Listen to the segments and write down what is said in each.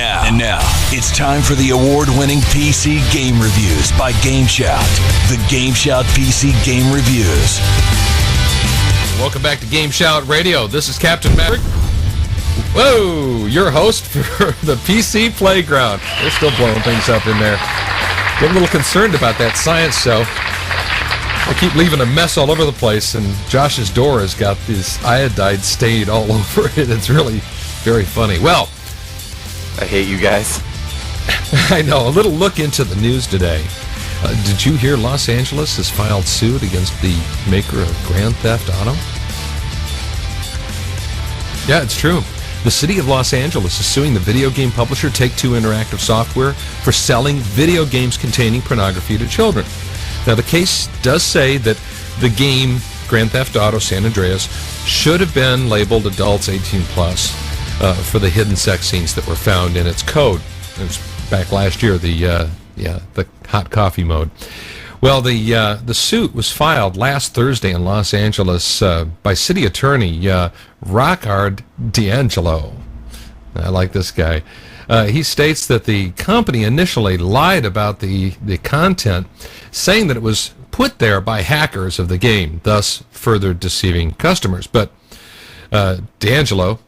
now, it's time for the award-winning PC game reviews by GameSHOUT. The GameSHOUT PC game reviews. Welcome back to GameSHOUT Radio. This is Captain Maverick. Whoa, your host for the PC Playground. They're still blowing things up in there. Get a little concerned about that science show. I keep leaving a mess all over the place, and Josh's door has got this iodide stain all over it. It's really very funny. Well, I hate you guys. I know. A little look into the news today. Did you hear Los Angeles has filed suit against the maker of Grand Theft Auto? Yeah, it's true. The city of Los Angeles is suing the video game publisher Take-Two Interactive Software for selling video games containing pornography to children. Now, the case does say that the game Grand Theft Auto San Andreas should have been labeled adults 18 plus for the hidden sex scenes that were found in its code. It was back last year, the hot coffee mode. Well, the suit was filed last Thursday in Los Angeles by city attorney Rockard D'Angelo. I like this guy. He states that the company initially lied about the content, saying that it was put there by hackers of the game, thus further deceiving customers. But D'Angelo,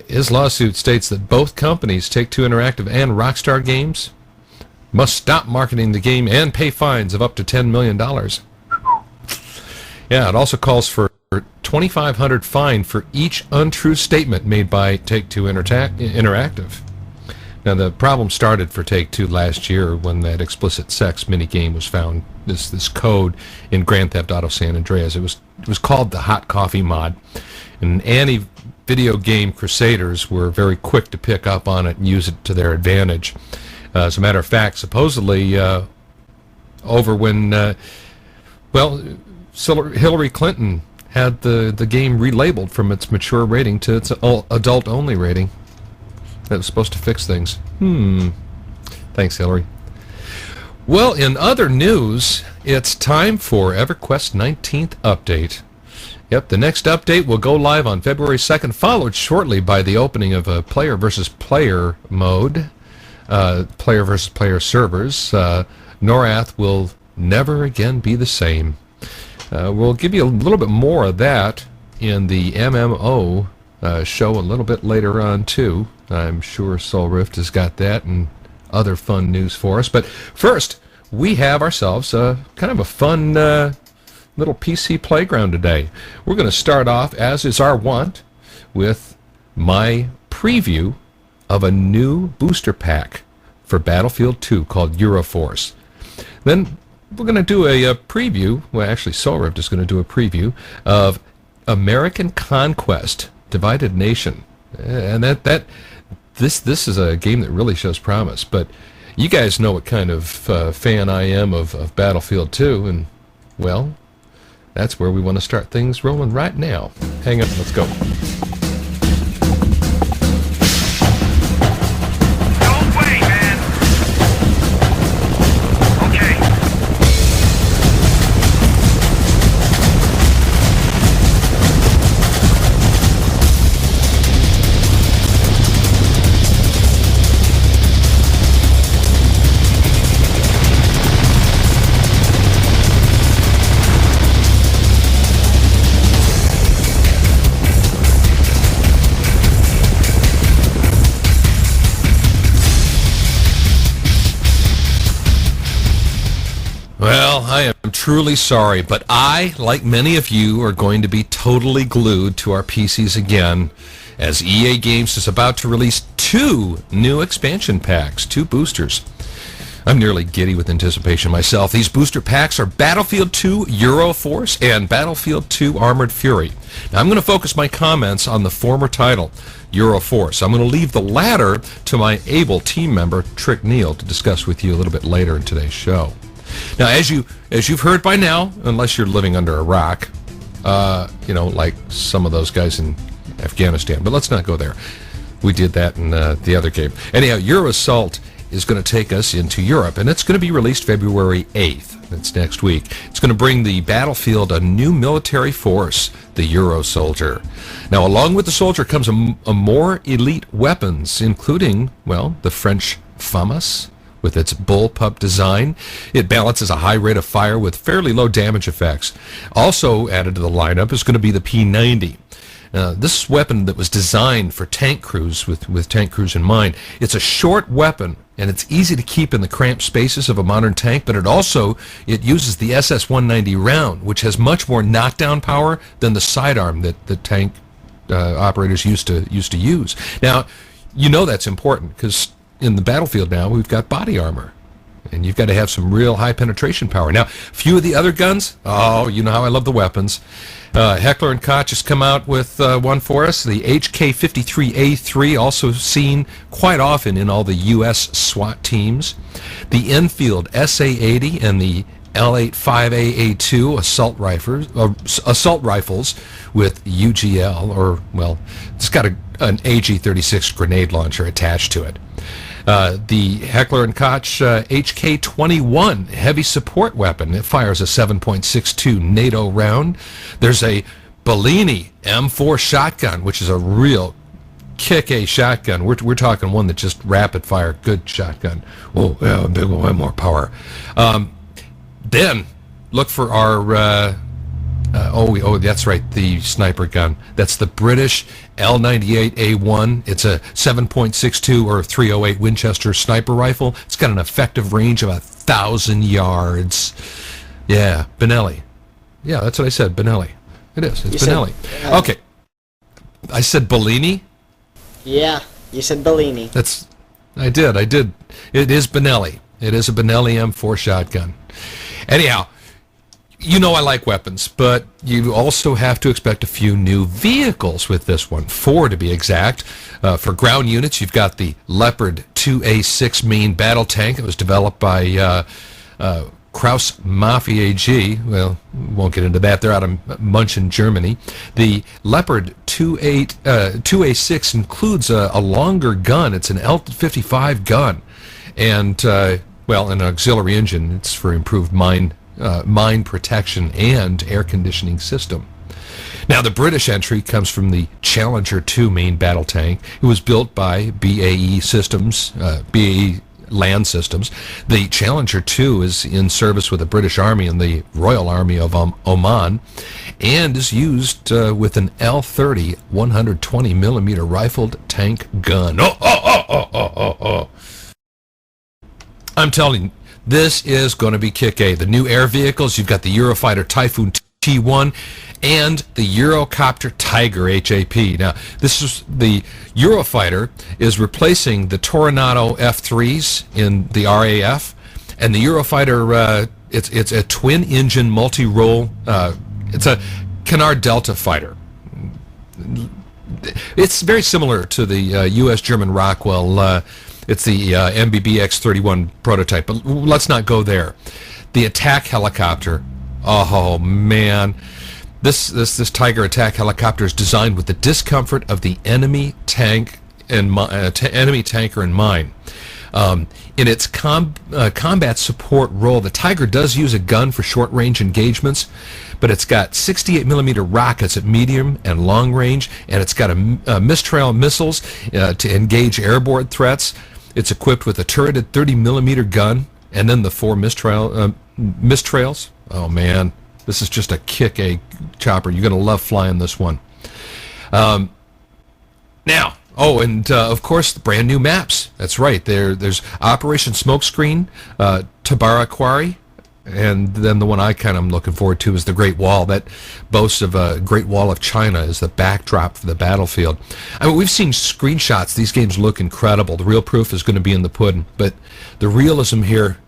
his lawsuit states that both companies, Take-Two Interactive and Rockstar Games, must stop marketing the game and pay fines of up to $10 million. Yeah, it also calls for a $2,500 fine for each untrue statement made by Take-Two Interactive. Now, the problem started for Take-Two last year when that explicit sex minigame was found, this code in Grand Theft Auto San Andreas. It was called the Hot Coffee mod, and anti-video game crusaders were very quick to pick up on it and use it to their advantage. As a matter of fact, supposedly over when, Hillary Clinton had the game relabeled from its mature rating to its adult-only rating. That was supposed to fix things. Thanks, Hillary. Well, in other news, it's time for EverQuest 19th update. Yep, the next update will go live on February 2nd, followed shortly by the opening of a player versus player mode. Player versus player servers. Norath will never again be the same. We'll give you a little bit more of that in the MMO show a little bit later on, too. I'm sure Soulrift has got that and other fun news for us. But first, we have ourselves kind of a fun little PC playground today. We're going to start off, as is our wont, with my preview of a new booster pack for Battlefield 2 called Euroforce. Then we're going to do a preview, well, actually Soulrift is going to do a preview of American Conquest, Divided Nation. And this is a game that really shows promise, but you guys know what kind of fan I am of Battlefield 2, and, well, that's where we want to start things rolling right now. Hang on, let's go. I am truly sorry, but I, like many of you, are going to be totally glued to our PCs again, as EA Games is about to release 2 new expansion packs, 2 boosters. I'm nearly giddy with anticipation myself. These booster packs are Battlefield 2 Euroforce and Battlefield 2 Armored Fury. Now, I'm going to focus my comments on the former title, Euroforce. I'm going to leave the latter to my able team member, TrickNeal, to discuss with you a little bit later in today's show. Now, as you've heard by now, unless you're living under a rock, like some of those guys in Afghanistan, but let's not go there. We did that in the other game. Anyhow, Euro Assault is going to take us into Europe, and it's going to be released February 8th. That's next week. It's going to bring the battlefield a new military force, the Euro Soldier. Now, along with the Soldier comes a more elite weapons, including, well, the French FAMAS, with its bullpup design. It balances a high rate of fire with fairly low damage effects. Also added to the lineup is going to be the P90. This weapon that was designed for tank crews with tank crews in mind. It's a short weapon, and it's easy to keep in the cramped spaces of a modern tank, but it uses the SS-190 round, which has much more knockdown power than the sidearm that the tank operators used to use. Now, you know that's important because in the battlefield now we've got body armor, and you've got to have some real high penetration power. Now, a few of the other guns, you know how I love the weapons. Heckler & Koch has come out with one for us, the HK-53A3, also seen quite often in all the U.S. SWAT teams. The Enfield SA-80 and the L85AA2 assault rifles with UGL, or, well, it's got an AG-36 grenade launcher attached to it. The Heckler & Koch HK-21 heavy support weapon. It fires a 7.62 NATO round. There's a Bellini M4 shotgun, which is a real kick-A shotgun. We're talking one that just rapid fire, good shotgun. Oh, yeah, big one, more power. Then look for our that's right, the sniper gun. That's the British L98A1. It's a 7.62 or 308 Winchester sniper rifle. It's got an effective range of 1,000 yards. Yeah, Benelli. Yeah, that's what I said, Benelli. It is. It's Benelli. Okay. I said Bellini? Yeah, you said Bellini. I did. It is Benelli. It is a Benelli M4 shotgun. Anyhow, you know I like weapons, but you also have to expect a few new vehicles with this one, 4 to be exact. For ground units, you've got the Leopard 2A6 main battle tank. It was developed by Krauss Mafia AG. Well, won't get into that. They're out of Munchen, Germany. The Leopard 2A6 includes a longer gun. It's an L55 gun, and an auxiliary engine. It's for improved mine protection and air conditioning system. Now, the British entry comes from the Challenger 2 main battle tank. It was built by BAE Systems, BAE Land Systems. The Challenger 2 is in service with the British Army and the Royal Army of Oman, and is used with an L30 120 millimeter rifled tank gun. I'm telling you, this is going to be kick-A. The new air vehicles, you've got the Eurofighter Typhoon T1 and the Eurocopter Tiger HAP. Now, this is the Eurofighter is replacing the Toronado F3s in the RAF, and the Eurofighter, it's a twin-engine multi-role. It's a Canard Delta fighter. It's very similar to the U.S.-German Rockwell. It's the MBBX-31 prototype, but let's not go there. The attack helicopter, oh man, this Tiger attack helicopter is designed with the discomfort of the enemy tank and enemy tanker in mind. In its combat support role, the Tiger does use a gun for short-range engagements, but it's got 68 millimeter rockets at medium and long range, and it's got a Mistral missiles to engage airborne threats. It's equipped with a turreted 30 millimeter gun, and then the 4 Mistrals. Oh man, this is just a kick-A chopper. You're going to love flying this one. Of course, the brand new maps. That's right. There's Operation Smokescreen, Tabara Quarry, and then the one I kind of am looking forward to is the Great Wall. That boasts of a Great Wall of China as the backdrop for the battlefield. I mean, we've seen screenshots. These games look incredible. The real proof is going to be in the pudding, but the realism here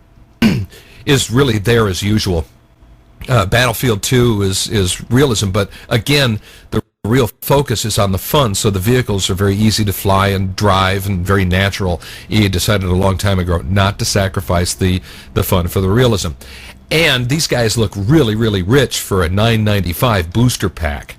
is really there as usual. Battlefield 2 is realism, but again, the real focus is on the fun, so the vehicles are very easy to fly and drive and very natural. EA decided a long time ago not to sacrifice the fun for the realism. And these guys look really, really rich for a $9.95 booster pack.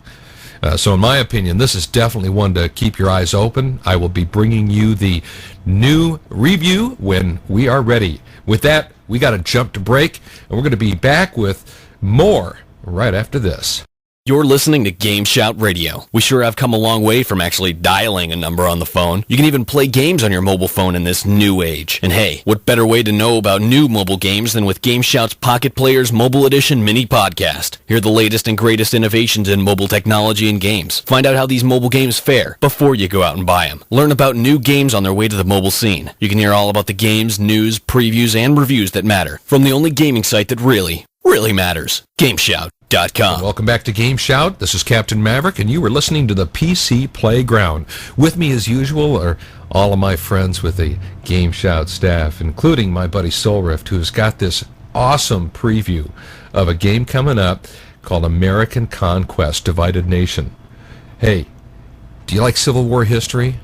So in my opinion, this is definitely one to keep your eyes open. I will be bringing you the new review when we are ready. With that, we got to jump to break, and we're going to be back with more right after this. You're listening to GameSHOUT Radio. We sure have come a long way from actually dialing a number on the phone. You can even play games on your mobile phone in this new age. And hey, what better way to know about new mobile games than with GameSHOUT's Pocket Players Mobile Edition mini podcast? Hear the latest and greatest innovations in mobile technology and games. Find out how these mobile games fare before you go out and buy them. Learn about new games on their way to the mobile scene. You can hear all about the games, news, previews, and reviews that matter from the only gaming site that really matters. GameSHOUT.com. Welcome back to GameSHOUT. This is Captain Maverick, and you were listening to the PC Playground. With me, as usual, are all of my friends with the GameSHOUT staff, including my buddy Soulrift, who's got this awesome preview of a game coming up called American Conquest, Divided Nation. Hey, do you like Civil War history?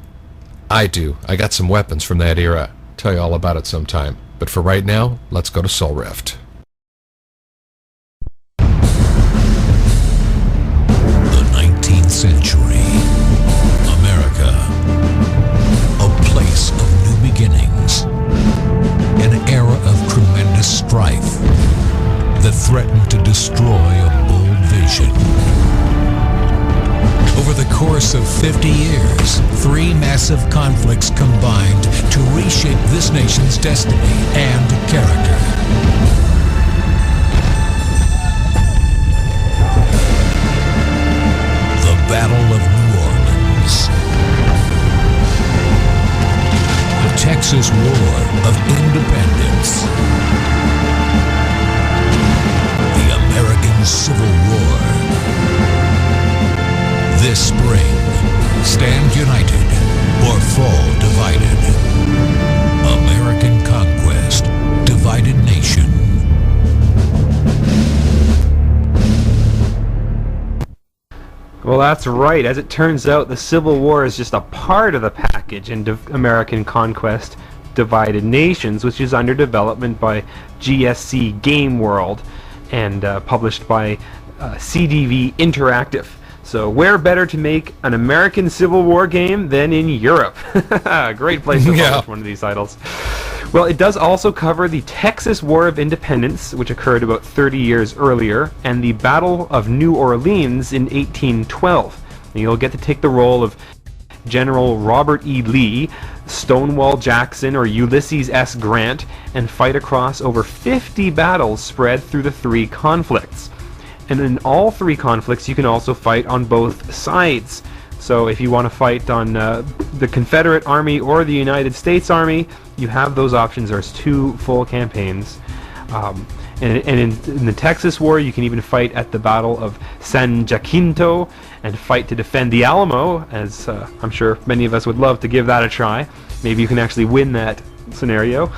I do. I got some weapons from that era. Tell you all about it sometime. But for right now, let's go to Soulrift. Century. America. A place of new beginnings. An era of tremendous strife that threatened to destroy a bold vision. Over the course of 50 years, 3 massive conflicts combined to reshape this nation's destiny and character. Battle of New Orleans. The Texas War of Independence. The American Civil War. This spring, stand united or fall divided. American Conquest, Divided Nation. Well, that's right. As it turns out, the Civil War is just a part of the package in American Conquest Divided Nations, which is under development by GSC Game World and published by CDV Interactive. So where better to make an American Civil War game than in Europe? Great place to publish one of these titles. Well, it does also cover the Texas War of Independence, which occurred about 30 years earlier, and the Battle of New Orleans in 1812. And you'll get to take the role of General Robert E. Lee, Stonewall Jackson, or Ulysses S. Grant, and fight across over 50 battles spread through the 3 conflicts. And in all 3 conflicts, you can also fight on both sides. So if you want to fight on the Confederate Army or the United States Army, you have those options. There's 2 full campaigns. And in the Texas War, you can even fight at the Battle of San Jacinto and fight to defend the Alamo, as I'm sure many of us would love to give that a try. Maybe you can actually win that scenario.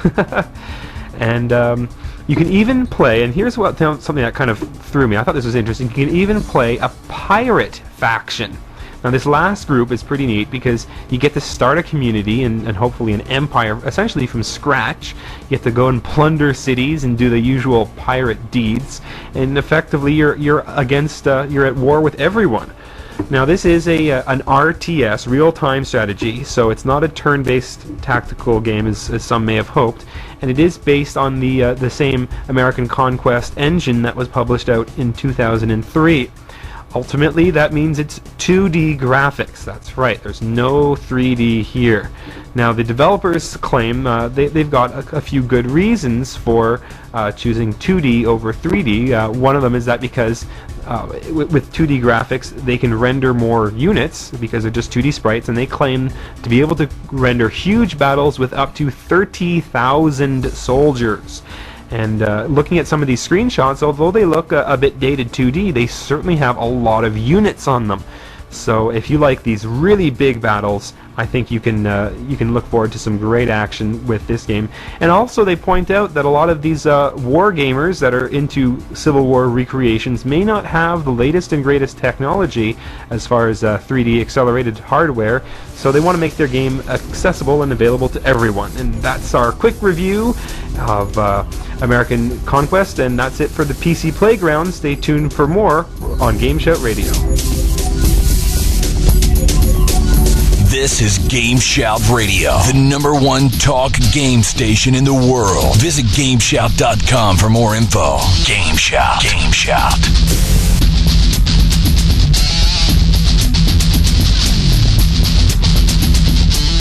And you can even play, and here's something that kind of threw me. I thought this was interesting. You can even play a pirate faction. Now this last group is pretty neat because you get to start a community and hopefully an empire essentially from scratch. You get to go and plunder cities and do the usual pirate deeds, and effectively you're at war with everyone. Now this is an RTS, real-time strategy, so it's not a turn-based tactical game as some may have hoped, and it is based on the same American Conquest engine that was published out in 2003. Ultimately, that means it's 2D graphics. That's right, there's no 3D here. Now, the developers claim they've got a few good reasons for choosing 2D over 3D. One of them is that because with 2D graphics, they can render more units because they're just 2D sprites, and they claim to be able to render huge battles with up to 30,000 soldiers. And looking at some of these screenshots, although they look a bit dated 2D, they certainly have a lot of units on them. So if you like these really big battles, I think you can look forward to some great action with this game. And also they point out that a lot of these war gamers that are into Civil War recreations may not have the latest and greatest technology as far as 3D accelerated hardware, so they want to make their game accessible and available to everyone. And that's our quick review of American Conquest, and that's it for the PC Playground. Stay tuned for more on GameSHOUT Radio. This is GameSHOUT Radio, the #1 talk game station in the world. Visit GameSHOUT.com for more info. GameSHOUT. GameSHOUT.